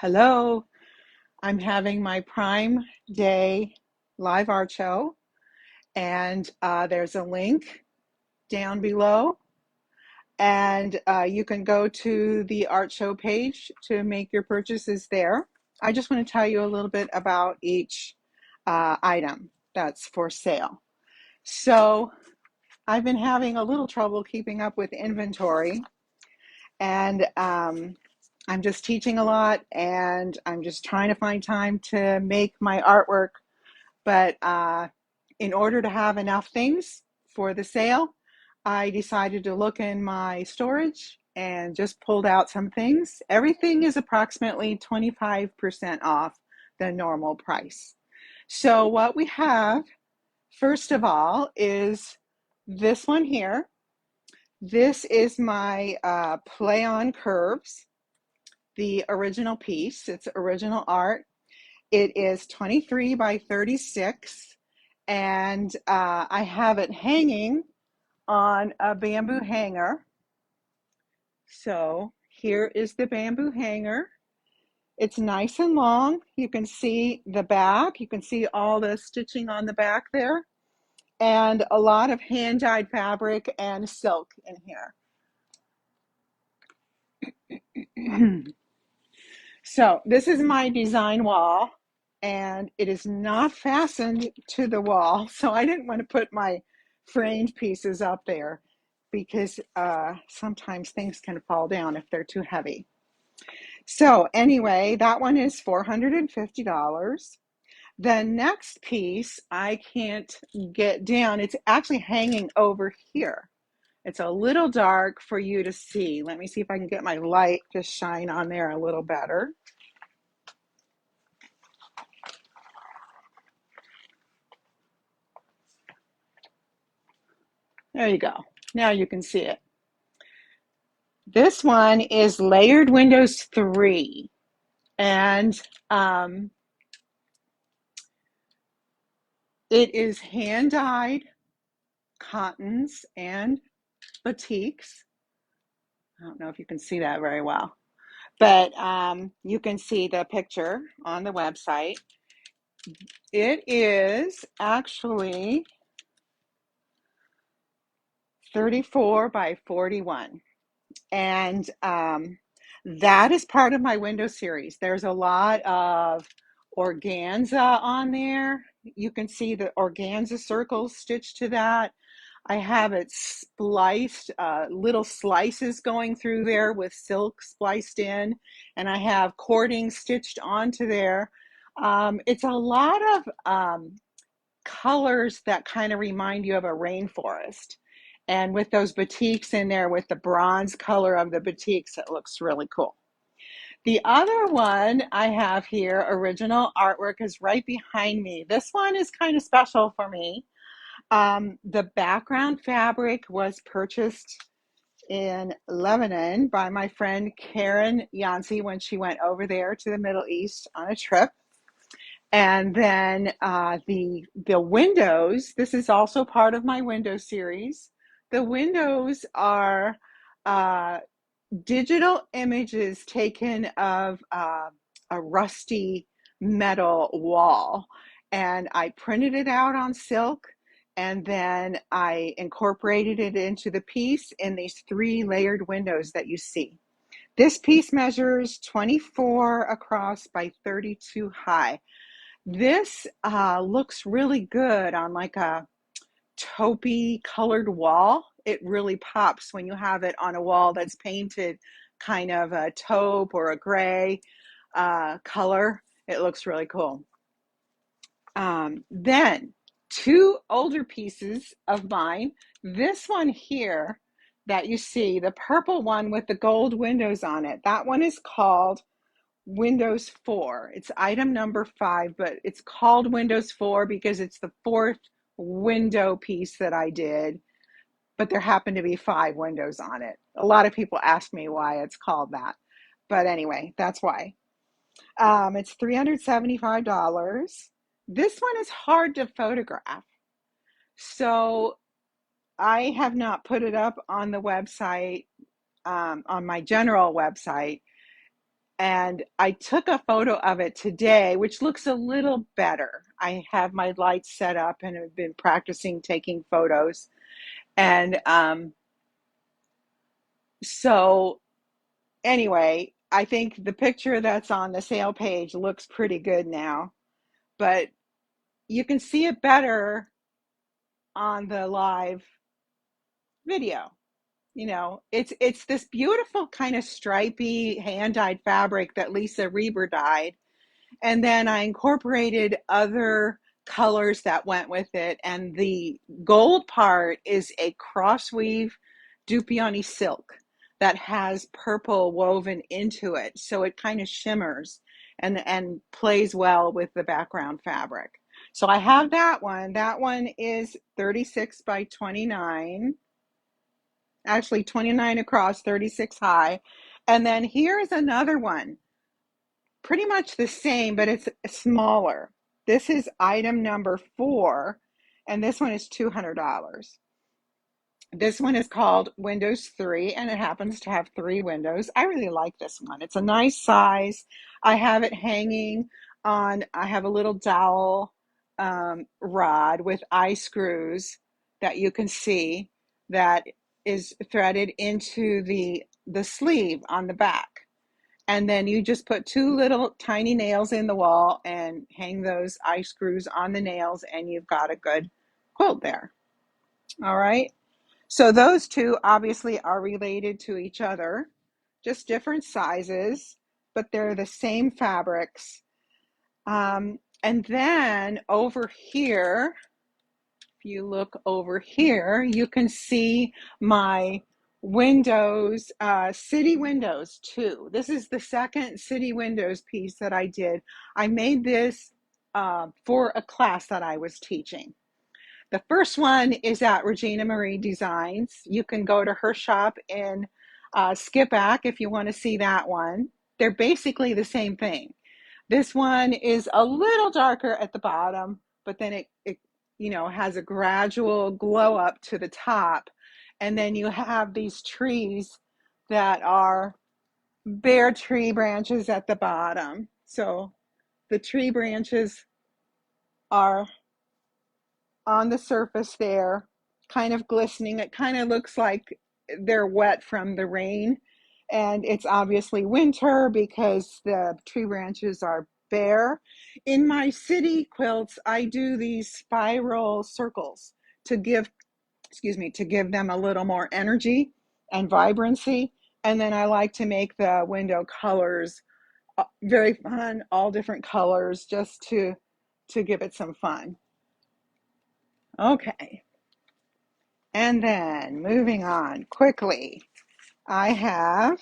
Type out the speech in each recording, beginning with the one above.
Hello, I'm having my Prime Day live art show, and there's a link down below, and you can go to the art show page to make your purchases there. I just want to tell you a little bit about each item that's for sale. So, I've been having a little trouble keeping up with inventory, and I'm just teaching a lot, and I'm just trying to find time to make my artwork. But in order to have enough things for the sale, I decided to look in my storage and just pulled out some things. Everything is approximately 25% off the normal price. So what we have, first of all, is this one here. This is my Play on Curves, the original piece. It's original art. It is 23 by 36, and I have it hanging on a bamboo hanger. So here is the bamboo hanger. It's nice and long. You can see the back. You can see all the stitching on the back there, and a lot of hand-dyed fabric and silk in here. So this is my design wall, and it is not fastened to the wall. So I didn't want to put my framed pieces up there because sometimes things can fall down if they're too heavy. So anyway, that one is $450. The next piece I can't get down. It's actually hanging over here. It's a little dark for you to see. Let me see if I can get my light to shine on there a little better. There you go. Now you can see it. This one is Layered Windows 3, and it is hand-dyed cottons and batiks. I don't know if you can see that very well, but you can see the picture on the website. It is actually 34 by 41. And that is part of my window series. There's a lot of organza on there. You can see the organza circles stitched to that. I have it spliced, little slices going through there with silk spliced in, and I have cording stitched onto there. It's a lot of colors that kind of remind you of a rainforest. And with those batiks in there, with the bronze color of the batiks, it looks really cool. The other one I have here, original artwork, is right behind me. This one is kind of special for me. The background fabric was purchased in Lebanon by my friend Karen Yancey when she went over there to the Middle East on a trip. And then the windows, this is also part of my window series. The windows are uh, digital images taken of a rusty metal wall. And I printed it out on silk, and then I incorporated it into the piece in these 3 layered windows that you see. This piece measures 24 across by 32 high. This looks really good on like a taupey colored wall. It really pops when you have it on a wall that's painted kind of a taupe or a gray color. It looks really cool. Then 2 older pieces of mine. This one here that you see, the purple one with the gold windows on it, that one is called Windows 4. It's item number 5, but it's called Windows 4 because it's the 4th window piece that I did, but there happen to be 5 windows on it. A lot of people ask me why it's called that, but anyway, that's why. It's $375. This one is hard to photograph, so I have not put it up on the website, on my general website. And I took a photo of it today, which looks a little better. I have my lights set up and have been practicing taking photos. And so, anyway, I think the picture that's on the sale page looks pretty good now, but you can see it better on the live video. It's this beautiful kind of stripy hand dyed fabric that Lisa Reber dyed. And then I incorporated other colors that went with it. And the gold part is a crossweave Dupioni silk that has purple woven into it. So it kind of shimmers and plays well with the background fabric. So I have that one. That one is 36 by 29, actually 29 across, 36 high. And then here's another one, pretty much the same, but it's smaller. This is item number 4, and this one is $200. This one is called Windows 3, and it happens to have 3 windows. I really like this one. It's a nice size. I have it hanging on, I have a little dowel rod with eye screws that you can see that is threaded into the sleeve on the back. And then you just put 2 little tiny nails in the wall and hang those eye screws on the nails, and you've got a good quilt there. All right. So those two obviously are related to each other, just different sizes, but they're the same fabrics. And then over here, if you look over here, you can see my windows, city windows too. This is the second city windows piece that I did. I made this for a class that I was teaching. The first one is at Regina Marie Designs. You can go to her shop in Skippack if you want to see that one. They're basically the same thing. This one is a little darker at the bottom, but then it has a gradual glow up to the top. And then you have these trees that are bare tree branches at the bottom. So the tree branches are on the surface there, kind of glistening. It kind of looks like they're wet from the rain. And it's obviously winter because the tree branches are bare. In my city quilts, I do these spiral circles to give, to give them a little more energy and vibrancy. And then I like to make the window colors very fun, all different colors, just to give it some fun. Okay. And then moving on quickly, I have,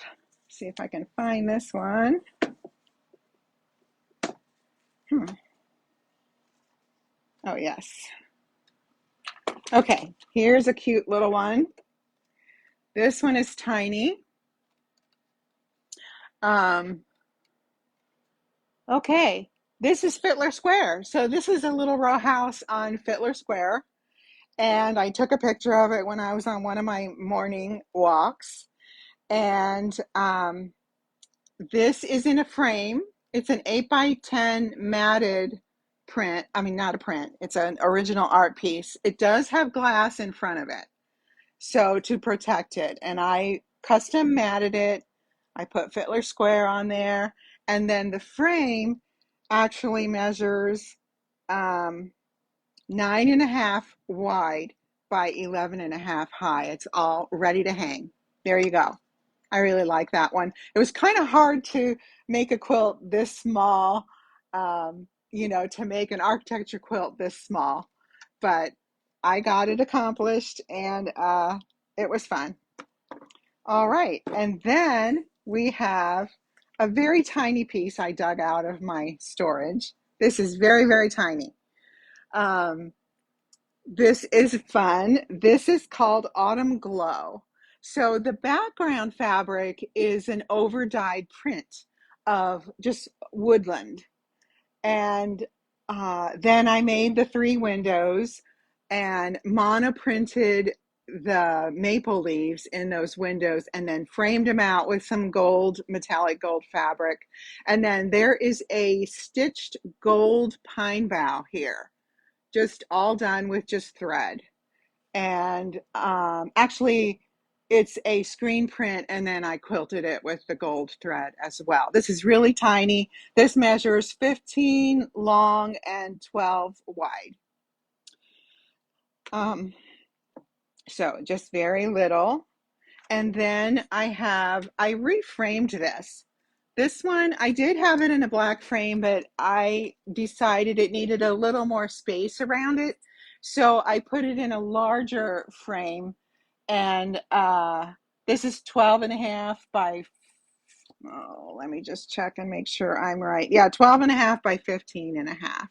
see if I can find this one. Oh, yes. Okay, here's a cute little one. This one is tiny. Okay, this is Fittler Square. So this is a little row house on Fittler Square. And I took a picture of it when I was on one of my morning walks. And this is in a frame. It's an 8 by 10 matted print. I mean, not a print. It's an original art piece. It does have glass in front of it, so to protect it. And I custom matted it. I put Fittler Square on there. And then the frame actually measures 9.5 wide by 11.5 high. It's all ready to hang. There you go. I really like that one. It was kind of hard to make a quilt this small, to make an architecture quilt this small, but I got it accomplished, and it was fun. All right, and then we have a very tiny piece I dug out of my storage. This is very, very tiny. This is fun. This is called Autumn Glow. So the background fabric is an over-dyed print of just woodland. And then I made the 3 windows and monoprinted the maple leaves in those windows and then framed them out with some gold, metallic gold fabric. And then there is a stitched gold pine bough here, just all done with just thread. And actually, it's a screen print, and then I quilted it with the gold thread as well. This is really tiny. This measures 15 long and 12 wide. So just very little. And then I reframed this. This one, I did have it in a black frame, but I decided it needed a little more space around it. So I put it in a larger frame. And this is 12 and a half by, oh, let me just check and make sure I'm right. Yeah, 12 and a half by 15 and a half.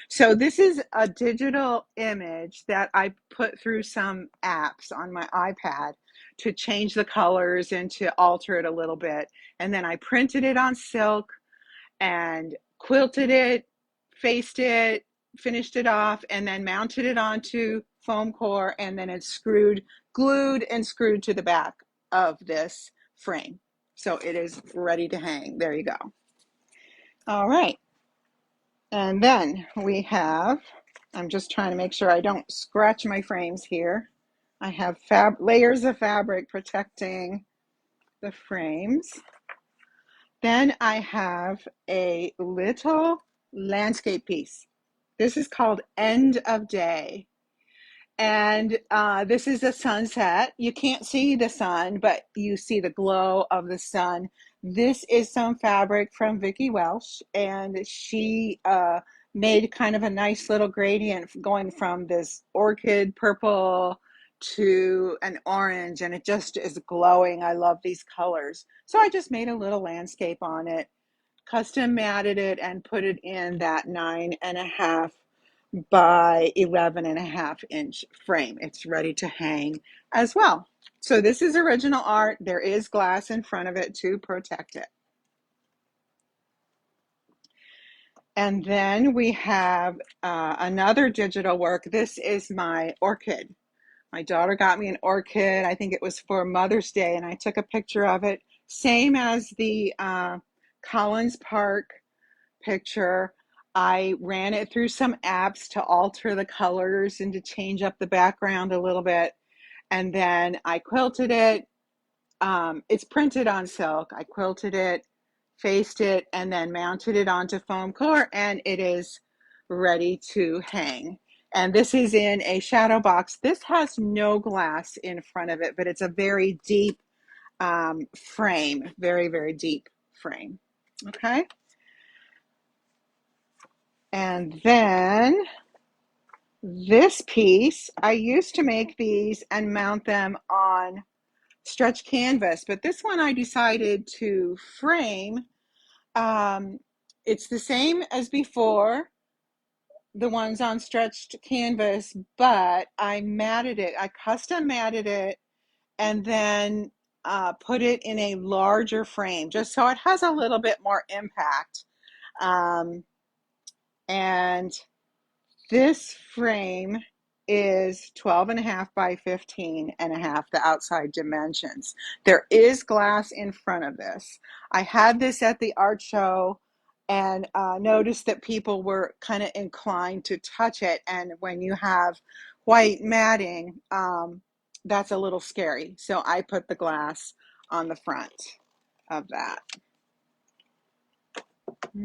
So this is a digital image that I put through some apps on my iPad to change the colors and to alter it a little bit. And then I printed it on silk and quilted it, faced it, finished it off, and then mounted it onto foam core, and then it's glued and screwed to the back of this frame. So it is ready to hang. There you go. All right. And then we have, I'm just trying to make sure I don't scratch my frames here. I have layers of fabric protecting the frames. Then I have a little landscape piece. This is called End of Day. And this is a sunset. You can't see the sun, but you see the glow of the sun. This is some fabric from Vicki Welsh, and she made kind of a nice little gradient going from this orchid purple to an orange, and it just is glowing. I love these colors. So I just made a little landscape on it, custom matted it, and put it in that 9.5 by 11.5 inch frame. It's ready to hang as well. So this is original art. There is glass in front of it to protect it. And then we have another digital work. This is my orchid. My daughter got me an orchid. I think it was for Mother's Day, and I took a picture of it. Same as the Collins Park picture. I ran it through some apps to alter the colors and to change up the background a little bit. And then I quilted it. It's printed on silk. I quilted it, faced it, and then mounted it onto foam core, and it is ready to hang. And this is in a shadow box. This has no glass in front of it, but it's a very deep frame, very, very deep frame. Okay. And then this piece, I used to make these and mount them on stretch canvas, but this one I decided to frame. It's the same as before, the ones on stretched canvas, but I matted it. I custom matted it and then put it in a larger frame just so it has a little bit more impact. And this frame is 12.5 by 15.5, the outside dimensions. There is glass in front of this. I had this at the art show and noticed that people were kind of inclined to touch it. And when you have white matting, that's a little scary. So I put the glass on the front of that.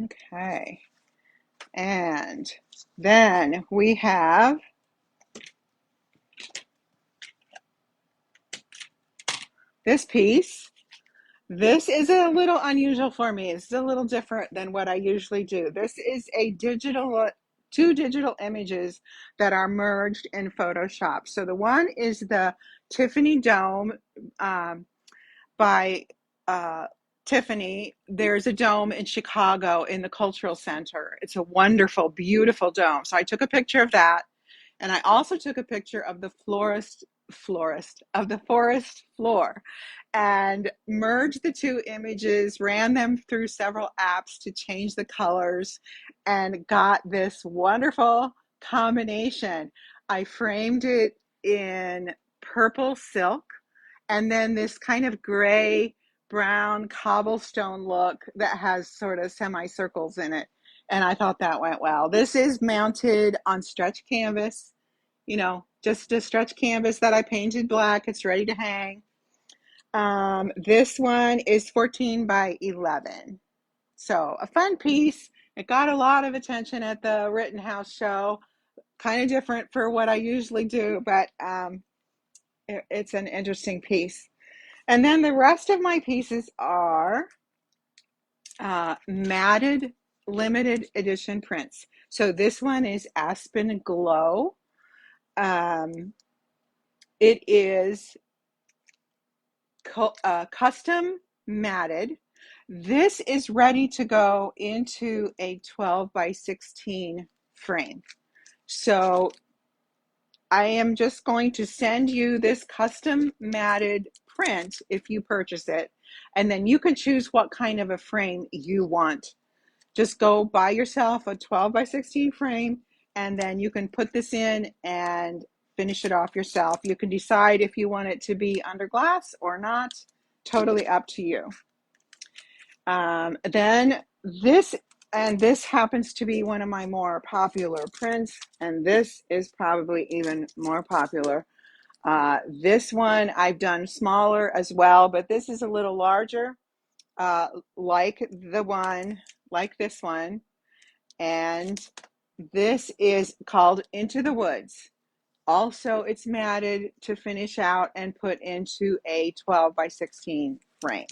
Okay. And then we have this piece. This is a little unusual for me. It's a little different than what I usually do. This is two digital images that are merged in Photoshop. So the one is the Tiffany Dome by Tiffany. There's a dome in Chicago in the Cultural Center. It's a wonderful, beautiful dome. So I took a picture of that. And I also took a picture of the forest floor and merged the two images, ran them through several apps to change the colors, and got this wonderful combination. I framed it in purple silk, and then this kind of gray brown cobblestone look that has sort of semicircles in it. And I thought that went well. This is mounted on stretch canvas, just a stretch canvas that I painted black. It's ready to hang. This one is 14 by 11. So a fun piece. It got a lot of attention at the Rittenhouse show. Kind of different for what I usually do, but it's an interesting piece. And then the rest of my pieces are matted limited edition prints. So this one is Aspen Glow. It is custom matted. This is ready to go into a 12 by 16 frame. So I am just going to send you this custom matted print if you purchase it, and then you can choose what kind of a frame you want. Just go buy yourself a 12 by 16 frame, and then you can put this in and finish it off yourself. You can decide if you want it to be under glass or not. Totally up to you. Then this happens to be one of my more popular prints, and this is probably even more popular. This one I've done smaller as well, but this is a little larger, like this one. And this is called Into the Woods. Also, it's matted to finish out and put into a 12 by 16 frame.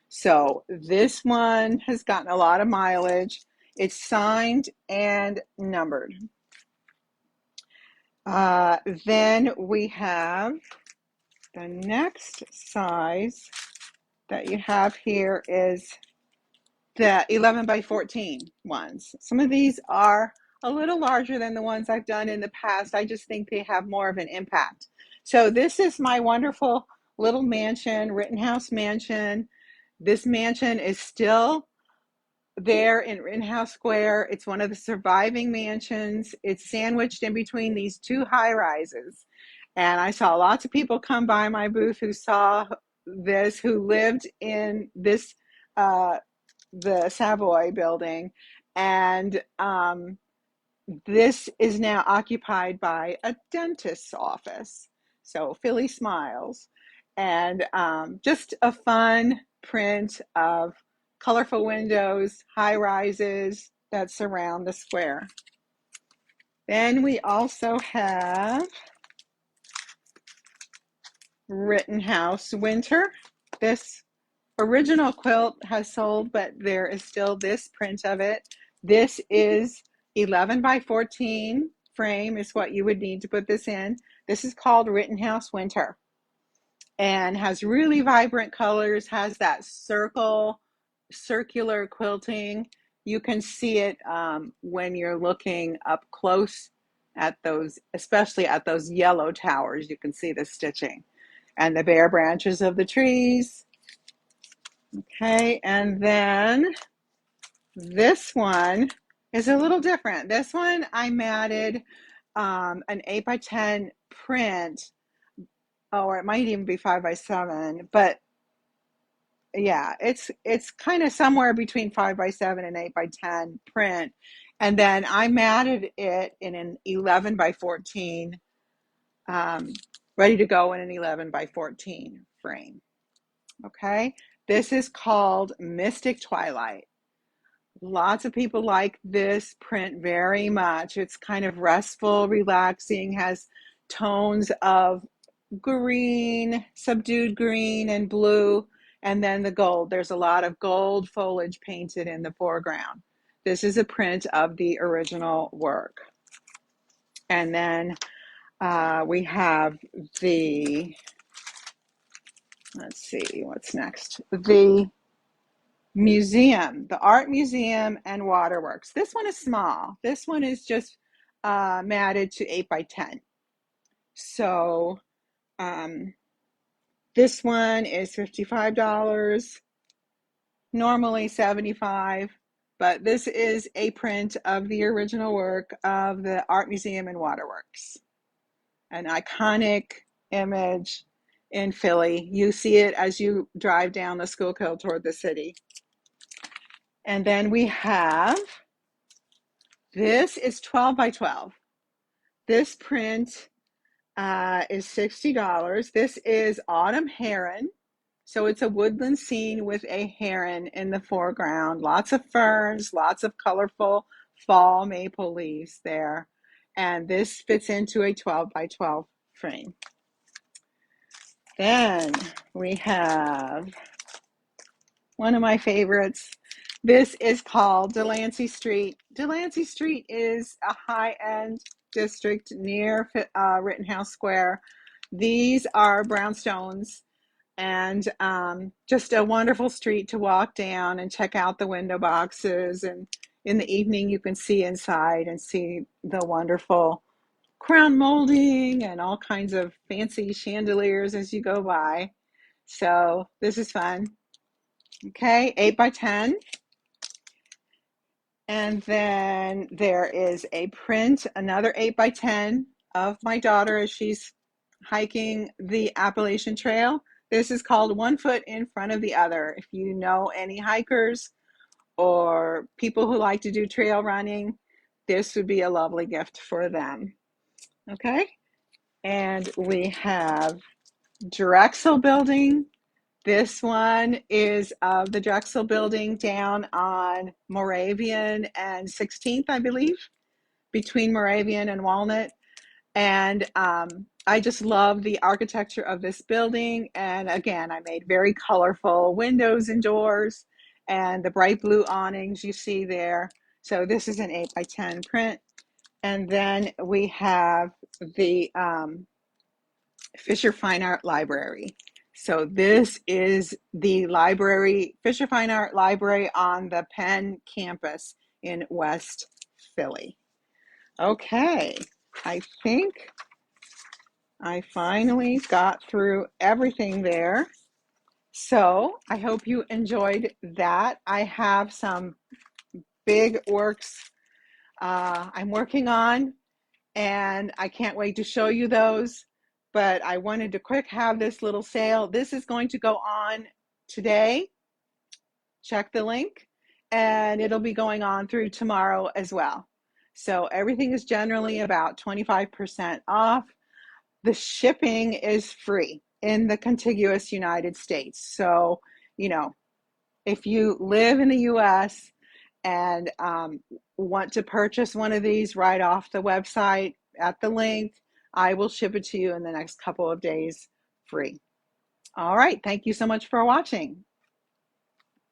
So this one has gotten a lot of mileage. It's signed and numbered. Then we have the next size that you have here is the 11 by 14 ones. Some of these are a little larger than the ones I've done in the past. I just think they have more of an impact. So this is my wonderful little mansion, Rittenhouse Mansion. This mansion is still there in Rittenhouse Square. It's one of the surviving mansions. It's sandwiched in between these two high rises. And I saw lots of people come by my booth who saw this, who lived in this, the Savoy building. And this is now occupied by a dentist's office. So Philly Smiles. And just a fun print of colorful windows, high rises that surround the square. Then we also have Rittenhouse Winter. This original quilt has sold, but there is still this print of it. This is 11 by 14 frame is what you would need to put this in. This is called Rittenhouse Winter and has really vibrant colors, has that circular quilting. You can see it when you're looking up close at those, especially at those yellow towers. You can see the stitching and the bare branches of the trees. Okay, and then this one is a little different. This one I matted an 8 by 10 print, or it might even be 5 by 7, but yeah, it's kind of somewhere between 5 by 7 and 8 by 10 print. And then I matted it in an 11 by 14, ready to go in an 11 by 14 frame. Okay, this is called Mystic Twilight. Lots of people like this print very much. It's kind of restful, relaxing, has tones of green, subdued green and blue, and then the gold. There's a lot of gold foliage painted in the foreground. This is a print of the original work. And then we have the, let's see, what's next? The museum, the art museum and waterworks. This one is small. This one is just matted to 8 by 10. So this one is $55, normally $75, but this is a print of the original work of the art museum and waterworks. An iconic image in Philly. You see it as you drive down the Schuylkill toward the city. And then we have, this is 12 by 12. This print is $60. This is Autumn Heron. So it's a woodland scene with a heron in the foreground. Lots of ferns, lots of colorful fall maple leaves there. And this fits into a 12 by 12 frame. Then we have one of my favorites. This is called Delancey Street. Delancey Street is a high-end district near Rittenhouse Square. These are brownstones and just a wonderful street to walk down and check out the window boxes. And in the evening, you can see inside and see the wonderful crown molding and all kinds of fancy chandeliers as you go by. So this is fun. Okay, 8 by 10. And then there is a print, another 8 by 10 of my daughter as she's hiking the Appalachian Trail. This is called One Foot in Front of the Other. If you know any hikers or people who like to do trail running, this would be a lovely gift for them. Okay, and we have Drexel Building. This one is the Drexel Building down on Moravian and 16th, I believe, between Moravian and Walnut. And I just love the architecture of this building. And again, I made very colorful windows and doors and the bright blue awnings you see there. So this is an 8 by 10 print. And then we have the Fisher Fine Art Library. So this is the library, Fisher Fine Art Library on the Penn campus in West Philly. Okay, I think I finally got through everything there. So I hope you enjoyed that. I have some big works I'm working on, and I can't wait to show you those. But I wanted to quick have this little sale. This is going to go on today. Check the link, and it'll be going on through tomorrow as well. So everything is generally about 25% off. The shipping is free in the contiguous United States. So, you know, if you live in the US and want to purchase one of these right off the website at the link, I will ship it to you in the next couple of days free. All right. Thank you so much for watching.